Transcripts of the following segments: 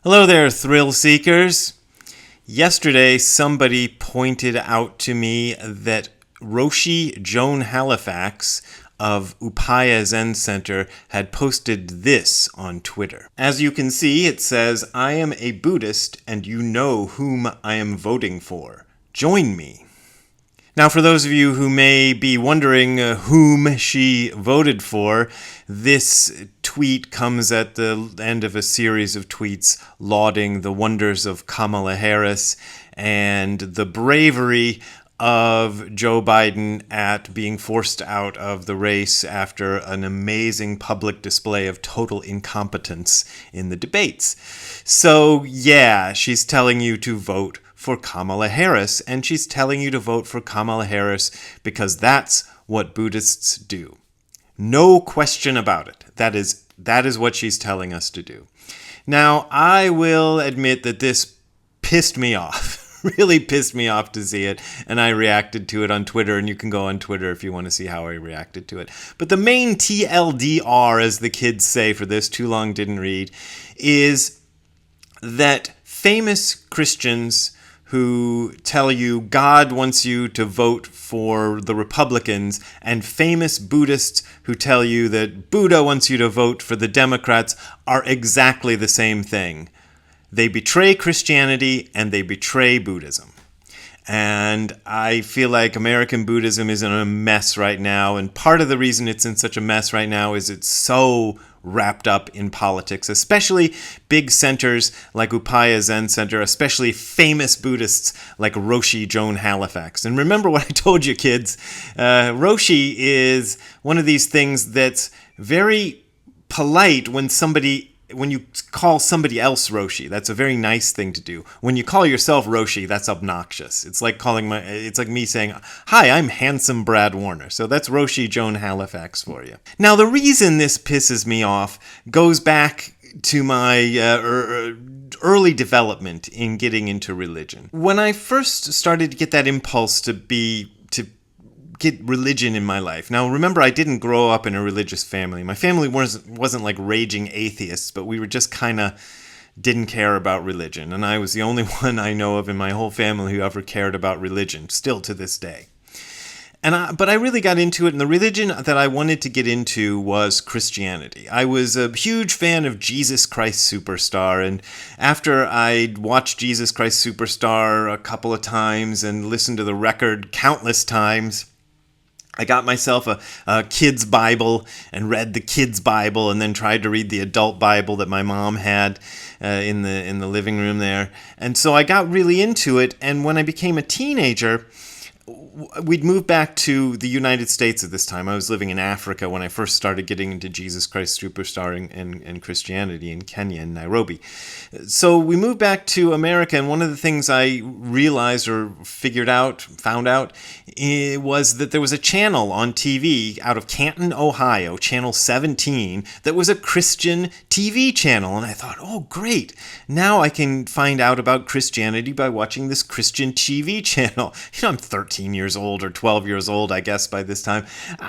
Hello there, thrill seekers. Yesterday, somebody pointed out to me that Roshi Joan Halifax of Upaya Zen Center had posted this on Twitter. As you can see, it says, "I am a Buddhist and you know whom I am voting for. Join me." Now, for those of you who may be wondering whom she voted for, this tweet comes at the end of a series of tweets lauding the wonders of Kamala Harris and the bravery of Joe Biden at being forced out of the race after an amazing public display of total incompetence in the debates. So, yeah, she's telling you to vote for Kamala Harris, and she's telling you to vote for Kamala Harris because that's what Buddhists do. No question about it. That is what she's telling us to do. Now, I will admit that this pissed me off. Really pissed me off to see it, and I reacted to it on Twitter, and you can go on Twitter if you want to see how I reacted to it. But the main TLDR, as the kids say for this, too long didn't read, is that famous Christians who tell you God wants you to vote for the Republicans, and famous Buddhists who tell you that Buddha wants you to vote for the Democrats are exactly the same thing. They betray Christianity and they betray Buddhism. And I feel like American Buddhism is in a mess right now, and part of the reason it's in such a mess right now is it's so wrapped up in politics, especially big centers like Upaya Zen Center, especially famous Buddhists like Roshi Joan Halifax. And remember what I told you, kids, Roshi is one of these things that's very polite when you call somebody else Roshi. That's a very nice thing to do. When you call yourself Roshi, that's obnoxious. It's like me saying, "Hi, I'm handsome Brad Warner." So that's Roshi Joan Halifax for you. Now, the reason this pisses me off goes back to my early development in getting into religion. When I first started to get that impulse to get religion in my life. Now, remember, I didn't grow up in a religious family. My family wasn't like raging atheists, but we were just kind of didn't care about religion. And I was the only one I know of in my whole family who ever cared about religion, still to this day. But I really got into it, and the religion that I wanted to get into was Christianity. I was a huge fan of Jesus Christ Superstar, and after I'd watched Jesus Christ Superstar a couple of times and listened to the record countless times, I got myself a kid's Bible and read the kid's Bible, and then tried to read the adult Bible that my mom had in the living room there. And so I got really into it, and when I became a teenager, we'd moved back to the United States at this time. I was living in Africa when I first started getting into Jesus Christ Superstar and Christianity in Kenya and Nairobi. So we moved back to America, and one of the things I realized or found out, was that there was a channel on TV out of Canton, Ohio, channel 17, that was a Christian TV channel. And I thought, oh, great. Now I can find out about Christianity by watching this Christian TV channel. I'm 13 years old or 12 years old, I guess, by this time.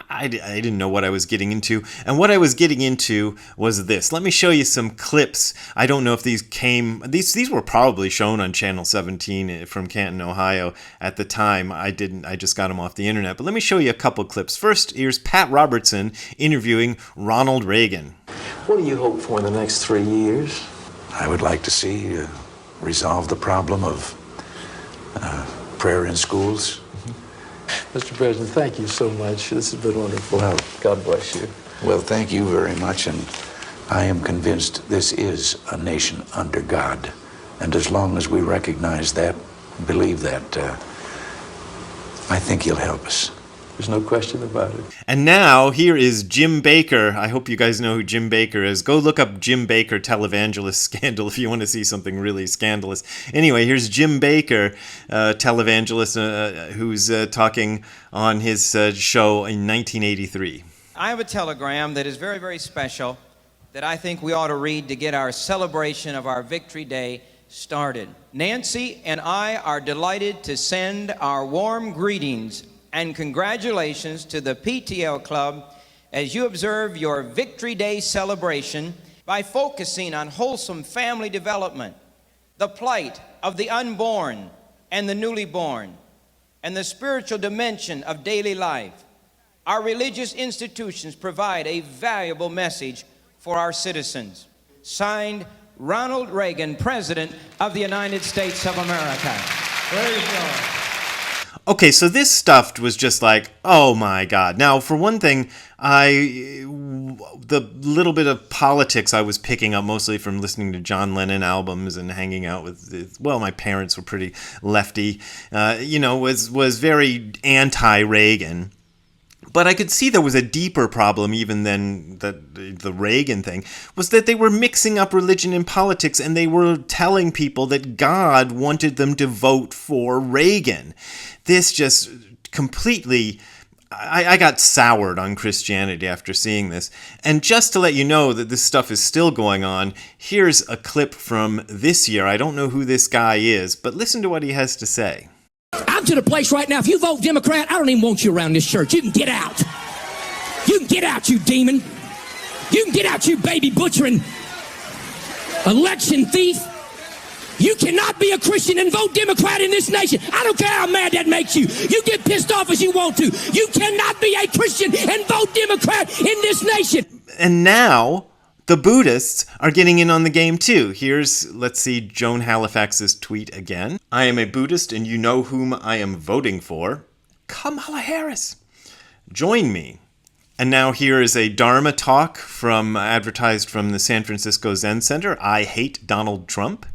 I didn't know what I was getting into. And what I was getting into was this. Let me show you some clips. I don't know if these were probably shown on channel 17 from Canton, Ohio at the time. I just got them off the internet. But let me show you a couple clips. First, here's Pat Robertson interviewing Ronald Reagan. What do you hope for in the next 3 years? I would like to see resolve the problem of prayer in schools. Mr. President, thank you so much. This has been wonderful. Well, God bless you. Well, thank you very much, and I am convinced this is a nation under God. And as long as we recognize that, believe that, I think he'll help us. There's no question about it. And now, here is Jim Baker. I hope you guys know who Jim Baker is. Go look up Jim Baker televangelist scandal if you want to see something really scandalous. Anyway, here's Jim Baker, televangelist, who's talking on his show in 1983. I have a telegram that is very, very special that I think we ought to read to get our celebration of our Victory Day started. Nancy and I are delighted to send our warm greetings and congratulations to the PTL Club as you observe your Victory Day celebration by focusing on wholesome family development, the plight of the unborn and the newly born, and the spiritual dimension of daily life. Our religious institutions provide a valuable message for our citizens. Signed, Ronald Reagan, President of the United States of America. Praise God. Okay, so this stuff was just like, oh my God. Now, for one thing, the little bit of politics I was picking up mostly from listening to John Lennon albums and hanging out with, well, my parents were pretty lefty, was very anti-Reagan. But I could see there was a deeper problem even than the Reagan thing, was that they were mixing up religion and politics, and they were telling people that God wanted them to vote for Reagan. This just completely... I got soured on Christianity after seeing this. And just to let you know that this stuff is still going on, here's a clip from this year. I don't know who this guy is, but listen to what he has to say. I'm to the place right now, if you vote Democrat, I don't even want you around this church. You can get out. You can get out, you demon. You can get out, you baby butchering election thief. You cannot be a Christian and vote Democrat in this nation. I don't care how mad that makes you. You get pissed off as you want to. You cannot be a Christian and vote Democrat in this nation. And now the Buddhists are getting in on the game too. Here's, let's see, Joan Halifax's tweet again. I am a Buddhist and you know whom I am voting for. Kamala Harris. Join me. And now here is a Dharma talk advertised from the San Francisco Zen Center. I hate Donald Trump.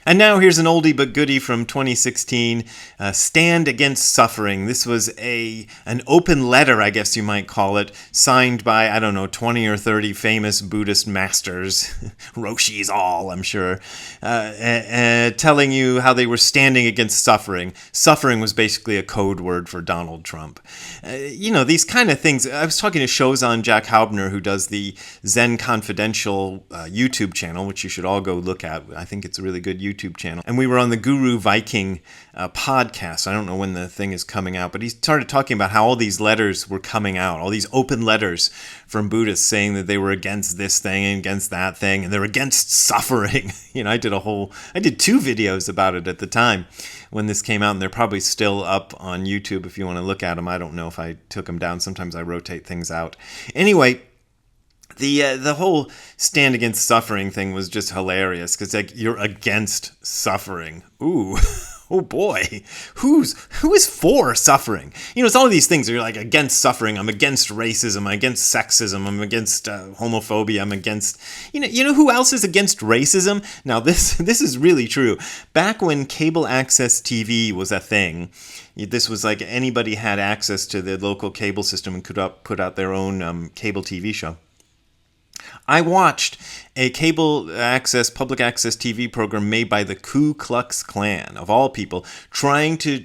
And now here's an oldie but goodie from 2016, Stand Against Suffering. This was an open letter, I guess you might call it, signed by, 20 or 30 famous Buddhist masters, Roshi's all, I'm sure, telling you how they were standing against suffering. Suffering was basically a code word for Donald Trump. These kind of things. I was talking to Shozan Jack Haubner, who does the Zen Confidential YouTube channel, which you should all go look at. I think it's a really good YouTube channel. And we were on the Guru Viking podcast. I don't know when the thing is coming out, but he started talking about how all these letters were coming out, all these open letters from Buddhists saying that they were against this thing and against that thing, and they're against suffering. I did 2 videos about it at the time when this came out, and they're probably still up on YouTube if you want to look at them. I don't know if I took them down. Sometimes I rotate things out. Anyway, the whole stand against suffering thing was just hilarious, because you're against suffering. Ooh, oh boy, who is for suffering? It's all of these things. You're like against suffering. I'm against racism. I'm against sexism. I'm against homophobia. I'm against who else is against racism? Now this is really true. Back when cable access TV was a thing, this was like anybody had access to the local cable system and could put out their own cable TV show. I watched a public access TV program made by the Ku Klux Klan, of all people, trying to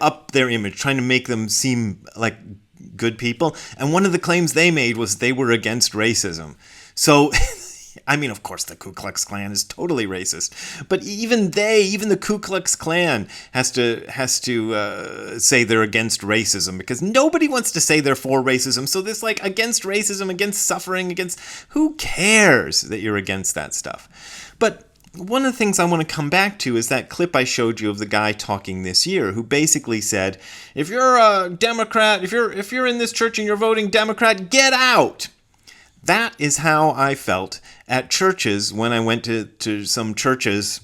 up their image, trying to make them seem like good people. And one of the claims they made was they were against racism. So, of course, the Ku Klux Klan is totally racist, but even the Ku Klux Klan has to say they're against racism, because nobody wants to say they're for racism. So this against racism, against suffering, who cares that you're against that stuff? But one of the things I want to come back to is that clip I showed you of the guy talking this year, who basically said, if you're a Democrat, if you're in this church and you're voting Democrat, get out. That is how I felt at churches when I went to some churches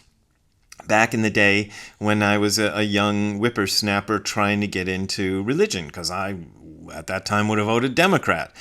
back in the day when I was a young whippersnapper trying to get into religion, because I, at that time, would have voted Democrat,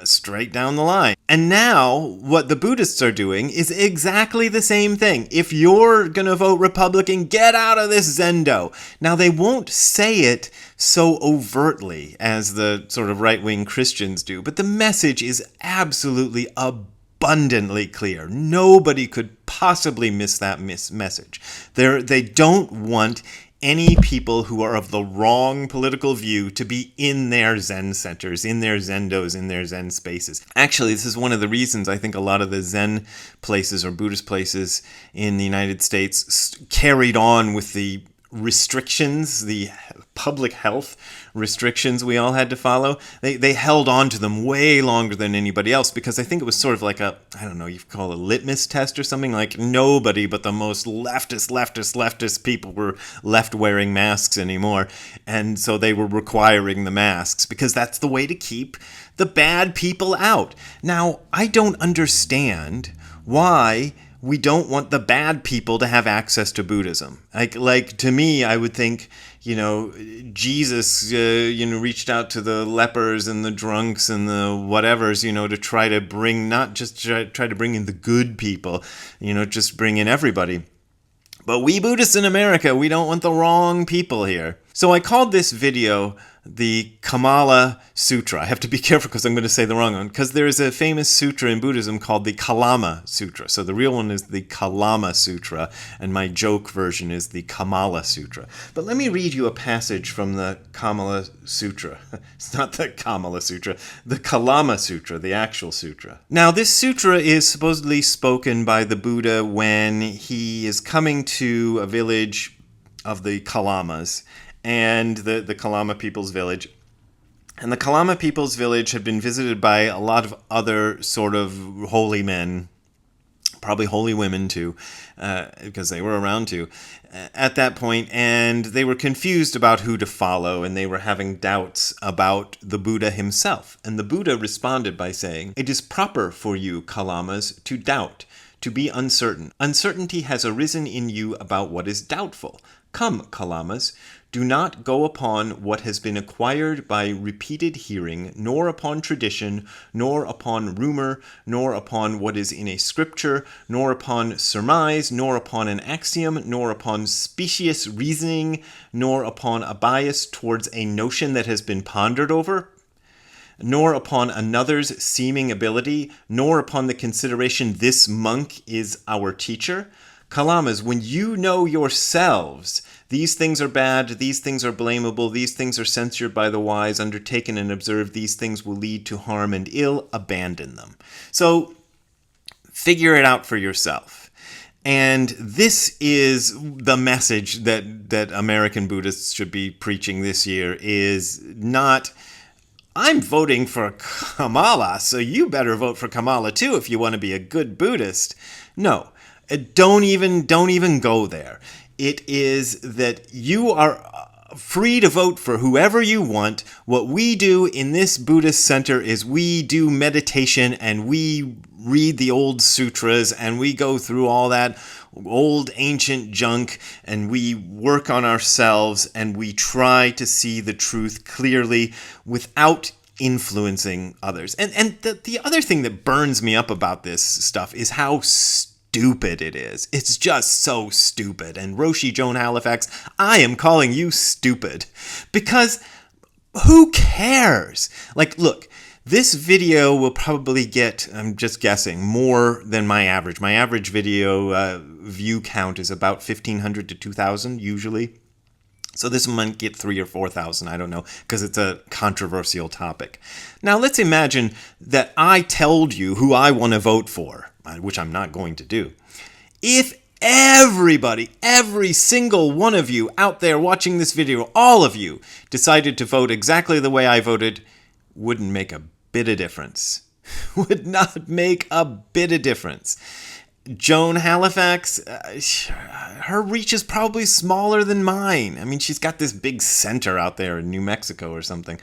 straight down the line. And now, what the Buddhists are doing is exactly the same thing. If you're going to vote Republican, get out of this Zendo. Now, they won't say it so overtly as the sort of right-wing Christians do, but the message is absolutely abundantly clear. Nobody could possibly miss that message. They don't want any people who are of the wrong political view to be in their Zen centers, in their Zendos, in their Zen spaces. Actually, this is one of the reasons I think a lot of the Zen places or Buddhist places in the United States carried on with the restrictions, the public health restrictions we all had to follow, they held on to them way longer than anybody else, because I think it was sort of like a, I don't know, you call it a litmus test or something. Like nobody but the most leftist people were left wearing masks anymore. And so they were requiring the masks because that's the way to keep the bad people out. Now, I don't understand why we don't want the bad people to have access to Buddhism. Like to me, I would think, Jesus, reached out to the lepers and the drunks and the whatevers, to try to bring, not just try to bring in the good people, just bring in everybody. But we Buddhists in America, we don't want the wrong people here. So I called this video the Kamala Sutra. I have to be careful because I'm going to say the wrong one, because there is a famous sutra in Buddhism called the Kalama Sutra. So the real one is the Kalama Sutra, and my joke version is the Kamala Sutra. But let me read you a passage from the Kamala Sutra. It's not the Kamala Sutra, the Kalama Sutra, the actual sutra. Now, this sutra is supposedly spoken by the Buddha when he is coming to a village of the Kalamas, and the Kalama people's village. And the Kalama people's village had been visited by a lot of other sort of holy men, probably holy women too, because they were around too, at that point, and they were confused about who to follow, and they were having doubts about the Buddha himself. And the Buddha responded by saying, "It is proper for you, Kalamas, to doubt, to be uncertain. Uncertainty has arisen in you about what is doubtful. Come, Kalamas, do not go upon what has been acquired by repeated hearing, nor upon tradition, nor upon rumor, nor upon what is in a scripture, nor upon surmise, nor upon an axiom, nor upon specious reasoning, nor upon a bias towards a notion that has been pondered over, nor upon another's seeming ability, nor upon the consideration this monk is our teacher. Kalamas, when you know yourselves, these things are bad, these things are blamable, these things are censured by the wise, undertaken and observed, these things will lead to harm and ill, abandon them." So figure it out for yourself. And this is the message that American Buddhists should be preaching this year, is not, I'm voting for Kamala, so you better vote for Kamala too if you want to be a good Buddhist. No. Don't even go there. It is that you are free to vote for whoever you want. What we do in this Buddhist center is we do meditation and we read the old sutras and we go through all that old ancient junk and we work on ourselves and we try to see the truth clearly without influencing others. And the other thing that burns me up about this stuff is how stupid it is. It's just so stupid. And Roshi Joan Halifax, I am calling you stupid. Because who cares? Like, look, this video will probably get, I'm just guessing, more than my average. My average video view count is about 1,500 to 2,000 usually. So this might get 3,000 or 4,000, I don't know, because it's a controversial topic. Now let's imagine that I told you who I want to vote for, which I'm not going to do. If everybody, every single one of you out there watching this video, all of you, decided to vote exactly the way I voted, wouldn't make a bit of difference. Would not make a bit of difference. Joan Halifax, her reach is probably smaller than mine. I mean, she's got this big center out there in New Mexico or something.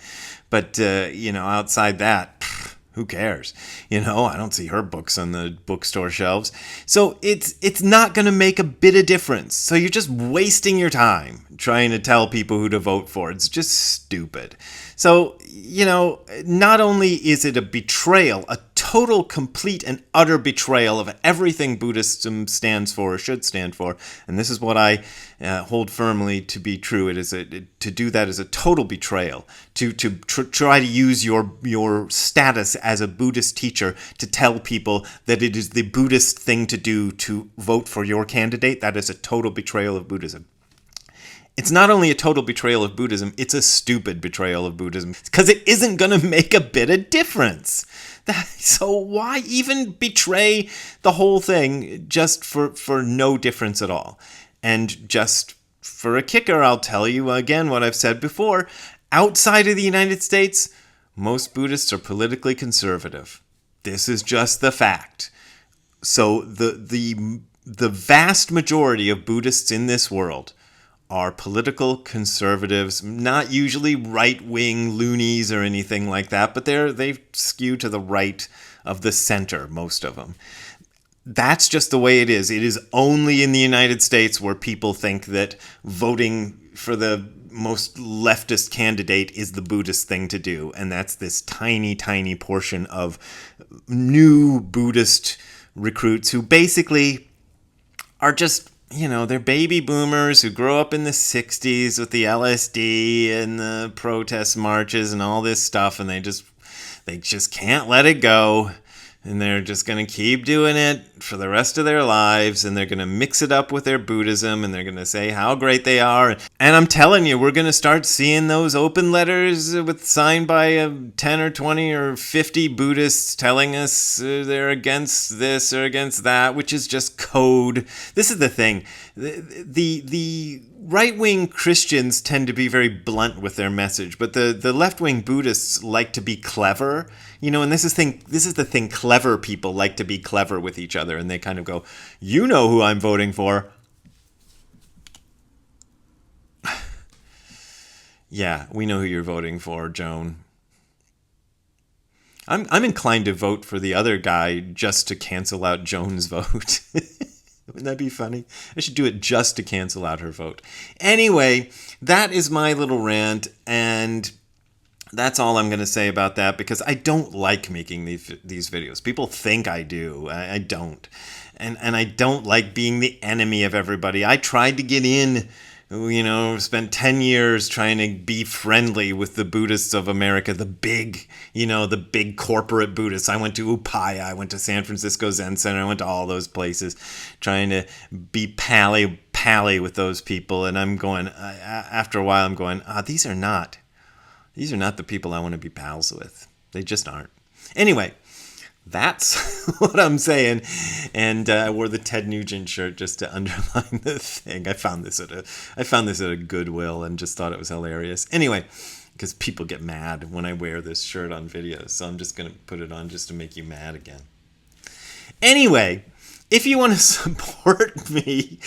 But, outside that, who cares? I don't see her books on the bookstore shelves. So it's not going to make a bit of difference. So you're just wasting your time trying to tell people who to vote for. It's just stupid. So, not only is it a betrayal, a total, complete, and utter betrayal of everything Buddhism stands for or should stand for, and this is what I hold firmly to be true. It is to do that is a total betrayal. To try to use your status as a Buddhist teacher to tell people that it is the Buddhist thing to do to vote for your candidate, that is a total betrayal of Buddhism. It's not only a total betrayal of Buddhism, it's a stupid betrayal of Buddhism, because it isn't going to make a bit of difference. So why even betray the whole thing just for no difference at all? And just for a kicker, I'll tell you again what I've said before. Outside of the United States, most Buddhists are politically conservative. This is just the fact. So the vast majority of Buddhists in this world are political conservatives, not usually right-wing loonies or anything like that, but they skew to the right of the center, most of them. That's just the way it is. It is only in the United States where people think that voting for the most leftist candidate is the Buddhist thing to do. And that's this tiny, tiny portion of new Buddhist recruits who basically are just, they're baby boomers who grow up in the 60s with the LSD and the protest marches and all this stuff, and they just can't let it go. And they're just going to keep doing it for the rest of their lives. And they're going to mix it up with their Buddhism. And they're going to say how great they are. And I'm telling you, we're going to start seeing those open letters signed by 10 or 20 or 50 Buddhists telling us they're against this or against that, which is just code. This is the thing. The right-wing Christians tend to be very blunt with their message. But the left-wing Buddhists like to be clever. And this is the thing, clever people like to be clever with each other, and they kind of go, you know who I'm voting for. Yeah, we know who you're voting for, Joan. I'm inclined to vote for the other guy just to cancel out Joan's vote. Wouldn't that be funny? I should do it just to cancel out her vote. Anyway, that is my little rant, and that's all I'm going to say about that, because I don't like making these videos. People think I do. I don't. And I don't like being the enemy of everybody. I tried to get in, spent 10 years trying to be friendly with the Buddhists of America, the big corporate Buddhists. I went to Upaya, I went to San Francisco Zen Center, I went to all those places trying to be pally with those people. And I'm going, after a while, I'm going, these are not the people I want to be pals with. They just aren't. Anyway, that's what I'm saying. And I wore the Ted Nugent shirt just to underline the thing. I found this at a Goodwill and just thought it was hilarious. Anyway, because people get mad when I wear this shirt on videos, so I'm just going to put it on just to make you mad again. Anyway, if you want to support me,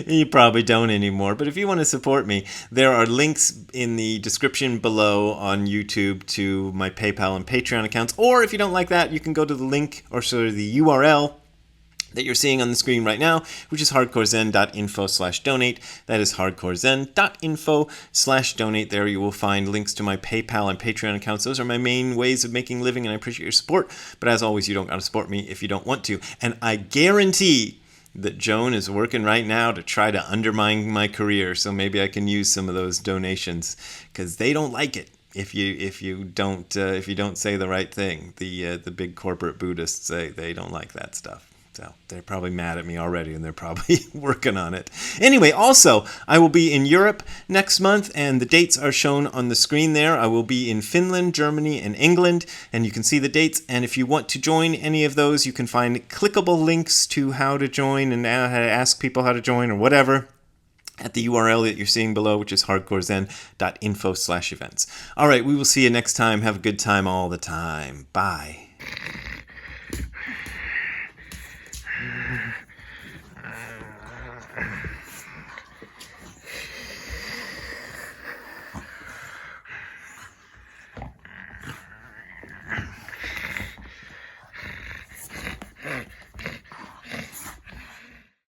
you probably don't anymore, but if you want to support me, there are links in the description below on YouTube to my PayPal and Patreon accounts. Or if you don't like that, you can go to the link, or sort of the URL that you're seeing on the screen right now, which is hardcorezen.info/donate. That is hardcorezen.info/donate. There you will find links to my PayPal and Patreon accounts. Those are my main ways of making a living, and I appreciate your support. But as always, you don't got to support me if you don't want to. And I guarantee that Joan is working right now to try to undermine my career, so maybe I can use some of those donations, because they don't like it if you don't say the right thing. The big corporate Buddhists say they don't like that stuff. So they're probably mad at me already, and they're probably working on it. Anyway, also, I will be in Europe next month, and the dates are shown on the screen there. I will be in Finland, Germany, and England, and you can see the dates. And if you want to join any of those, you can find clickable links to how to join and how to ask people how to join or whatever at the URL that you're seeing below, which is hardcorezen.info/events. All right, we will see you next time. Have a good time all the time. Bye.